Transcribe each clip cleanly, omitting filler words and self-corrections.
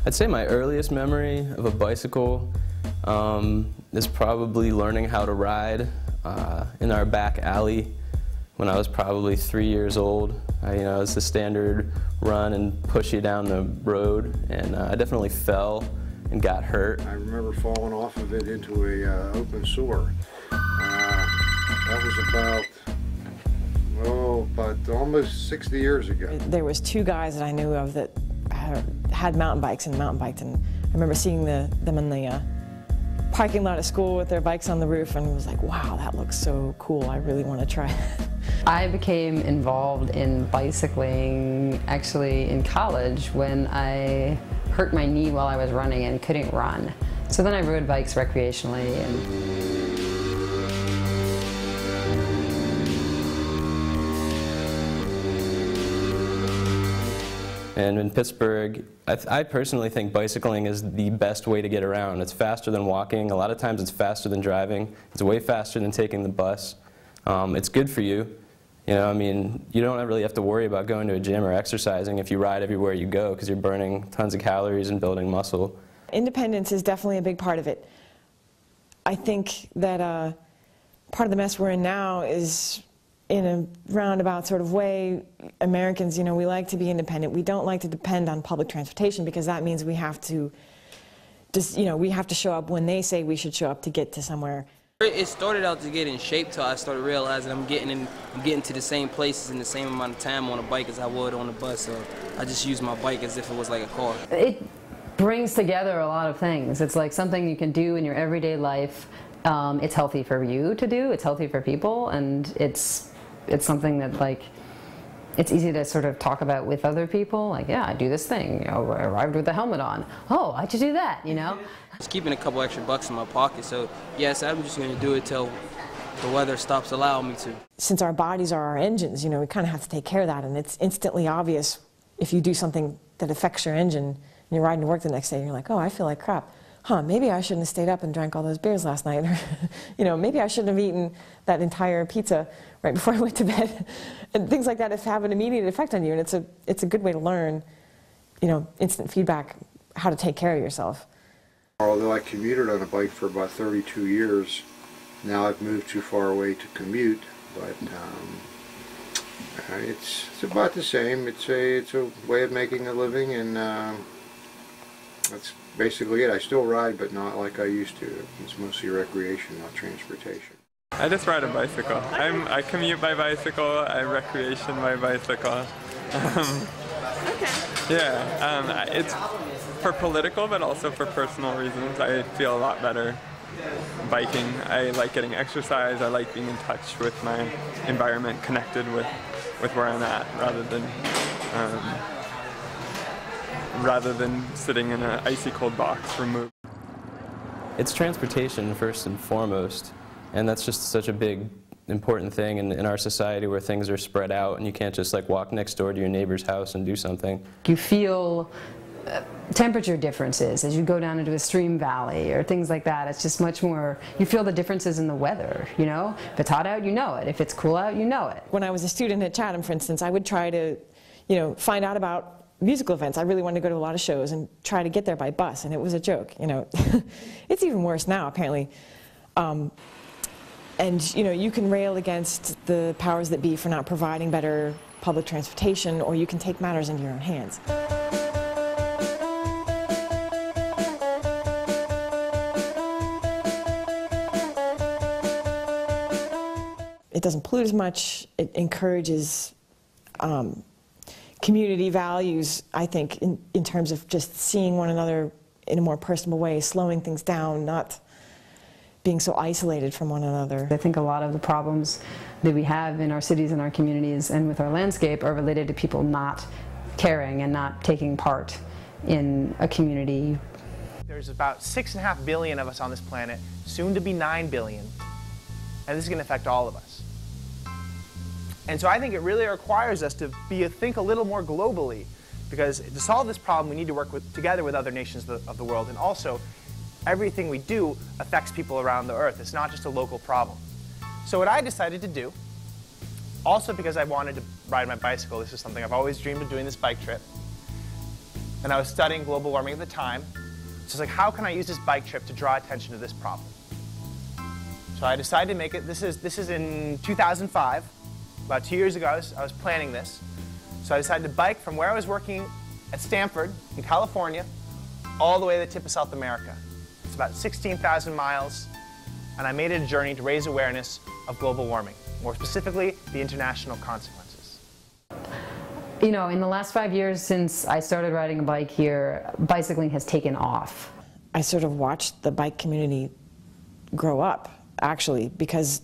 I'd say my earliest memory of a bicycle is probably learning how to ride in our back alley when I was probably 3 years old. It was the standard run and push you down the road, and I definitely fell and got hurt. I remember falling off of it into a open sore. That was about almost 60 years ago. There was two guys that I knew of that had mountain bikes and mountain biked, and I remember seeing them in the parking lot of school with their bikes on the roof, and was like, wow, that looks so cool. I really want to try it. I became involved in bicycling actually in college when I hurt my knee while I was running and couldn't run. So then I rode bikes recreationally. And in Pittsburgh, I personally think bicycling is the best way to get around. It's faster than walking. A lot of times it's faster than driving. It's way faster than taking the bus. It's good for you. You don't really have to worry about going to a gym or exercising if you ride everywhere you go, because you're burning tons of calories and building muscle. Independence is definitely a big part of it. I think that part of the mess we're in now is, in a roundabout sort of way, Americans, we like to be independent. We don't like to depend on public transportation, because that means we have to we have to show up when they say we should show up to get to somewhere. It started out to get in shape till I started realizing I'm getting to the same places in the same amount of time on a bike as I would on a bus. So I just use my bike as if it was like a car. It brings together a lot of things. It's like something you can do in your everyday life. It's healthy for you to do. It's healthy for people, and it's something that, like, it's easy to sort of talk about with other people. Like, yeah, I do this thing. I arrived with the helmet on. Oh, how'd you do that? Just keeping a couple extra bucks in my pocket. So yes, I'm just going to do it till the weather stops allowing me to. Since our bodies are our engines, we kind of have to take care of that, and it's instantly obvious if you do something that affects your engine and you're riding to work the next day and you're like, oh, I feel like crap. Maybe I shouldn't have stayed up and drank all those beers last night. Or, maybe I shouldn't have eaten that entire pizza right before I went to bed. And things like that have an immediate effect on you, and it's a good way to learn, instant feedback, how to take care of yourself. Although I commuted on a bike for about 32 years, now I've moved too far away to commute, but it's about the same. It's a way of making a living, and that's basically it. I still ride, but not like I used to. It's mostly recreation, not transportation. I just ride a bicycle. I commute by bicycle, I recreation by bicycle. Okay. Yeah, it's for political, but also for personal reasons. I feel a lot better biking. I like getting exercise. I like being in touch with my environment, connected with where I'm at, rather than sitting in an icy cold box removed. It's transportation first and foremost, and that's just such a big, important thing in our society where things are spread out and you can't just like walk next door to your neighbor's house and do something. You feel temperature differences as you go down into a stream valley or things like that. It's just much more, you feel the differences in the weather, If it's hot out, you know it. If it's cool out, you know it. When I was a student at Chatham, for instance, I would try to, find out about musical events. I really wanted to go to a lot of shows and try to get there by bus, and it was a joke, It's even worse now, apparently. And, you can rail against the powers that be for not providing better public transportation, or you can take matters into your own hands. It doesn't pollute as much. It encourages community values, I think, in terms of just seeing one another in a more personal way, slowing things down, not being so isolated from one another. I think a lot of the problems that we have in our cities and our communities and with our landscape are related to people not caring and not taking part in a community. There's about 6.5 billion of us on this planet, soon to be 9 billion, and this is going to affect all of us. And so I think it really requires us to think a little more globally, because to solve this problem we need to work together with other nations of the world, and also everything we do affects people around the earth. It's not just a local problem. So what I decided to do, also because I wanted to ride my bicycle, this is something I've always dreamed of doing, this bike trip, and I was studying global warming at the time. So I was like, how can I use this bike trip to draw attention to this problem? So I decided to make it. This is in 2005, about 2 years ago. I was planning this. So I decided to bike from where I was working at Stanford in California all the way to the tip of South America. It's about 16,000 miles, and I made it a journey to raise awareness of global warming, more specifically, the international consequences. You know, in the last 5 years since I started riding a bike here, bicycling has taken off. I sort of watched the bike community grow up, actually, because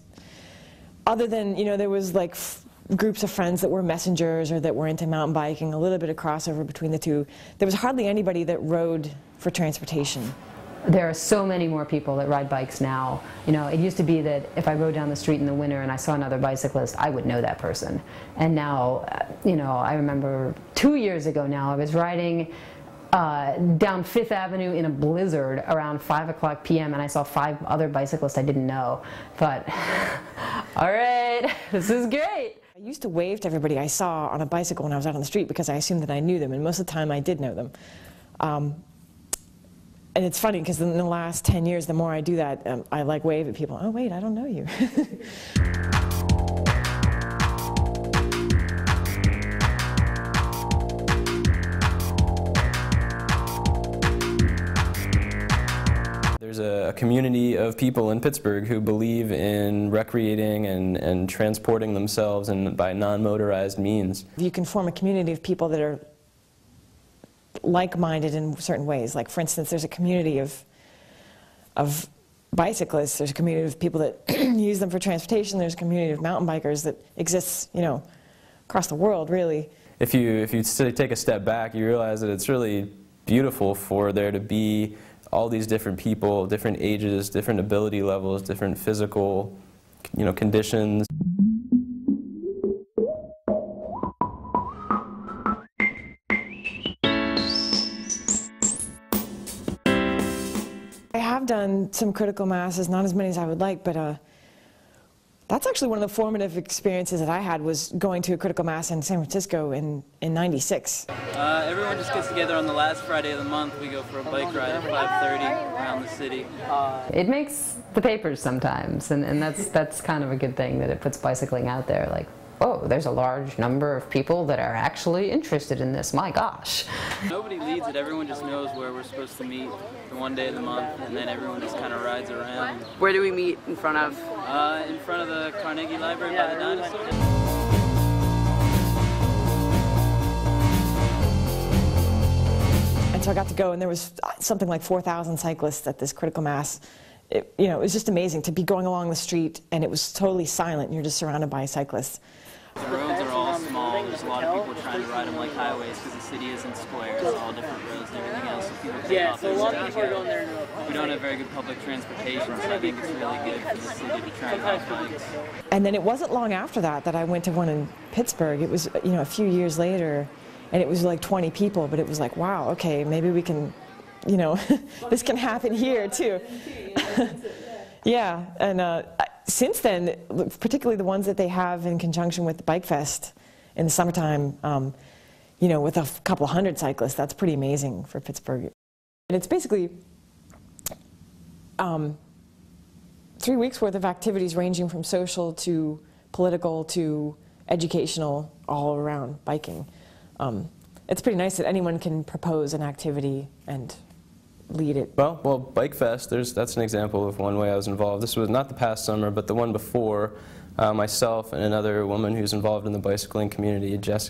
other than, you know, there was like groups of friends that were messengers or that were into mountain biking, a little bit of crossover between the two, there was hardly anybody that rode for transportation. There are so many more people that ride bikes now. You know, it used to be that if I rode down the street in the winter and I saw another bicyclist, I would know that person. And now, you know, I remember 2 years ago now, I was riding down Fifth Avenue in a blizzard around 5 p.m. and I saw 5 other bicyclists I didn't know. But, all right, this is great. I used to wave to everybody I saw on a bicycle when I was out on the street because I assumed that I knew them, and most of the time I did know them. And it's funny because in the last 10 years, the more I do that, I like wave at people. Oh, wait, I don't know you. There's a community of people in Pittsburgh who believe in recreating and transporting themselves by non-motorized means. You can form a community of people that are like-minded in certain ways. Like, for instance, there's a community of bicyclists, there's a community of people that use them for transportation, there's a community of mountain bikers that exists, you know, across the world, really. If you take a step back, you realize that it's really beautiful for there to be all these different people, different ages, different ability levels, different physical, you know, conditions. I have done some critical masses, not as many as I would like, but that's actually one of the formative experiences that I had, was going to a critical mass in San Francisco in '96. Everyone just gets together on the last Friday of the month. We go for a bike ride at 5:30 around the city. It makes the papers sometimes, and that's kind of a good thing, that it puts bicycling out there. Like, oh, there's a large number of people that are actually interested in this. My gosh. Nobody leads it. Everyone just knows where we're supposed to meet for one day of the month, and then everyone just kind of rides around. Where do we meet in front of? In front of the Carnegie Library by the dinosaurs. And so I got to go, and there was something like 4,000 cyclists at this critical mass. You know, it was just amazing to be going along the street, and it was totally silent, and you're just surrounded by cyclists. The roads are all small. There's a lot of people trying to ride them like highways because the city isn't square. It's all different roads and everything else. So people take off so a lot of people are going there. We don't have very good public transportation, so I think it's really good for the city to try and ride bikes. And then it wasn't long after that that I went to one in Pittsburgh. It was, you know, a few years later, and it was like 20 people, but it was like, wow, okay, maybe we can, you know, this can happen here too. Yeah, and since then, particularly the ones that they have in conjunction with the Bike Fest in the summertime, you know, with a couple hundred cyclists, that's pretty amazing for Pittsburgh. And it's basically 3 weeks worth of activities ranging from social to political to educational, all around biking. It's pretty nice that anyone can propose an activity and lead it. Well, Bike Fest, that's an example of one way I was involved. This was not the past summer, but the one before. Myself and another woman who's involved in the bicycling community, Jessica.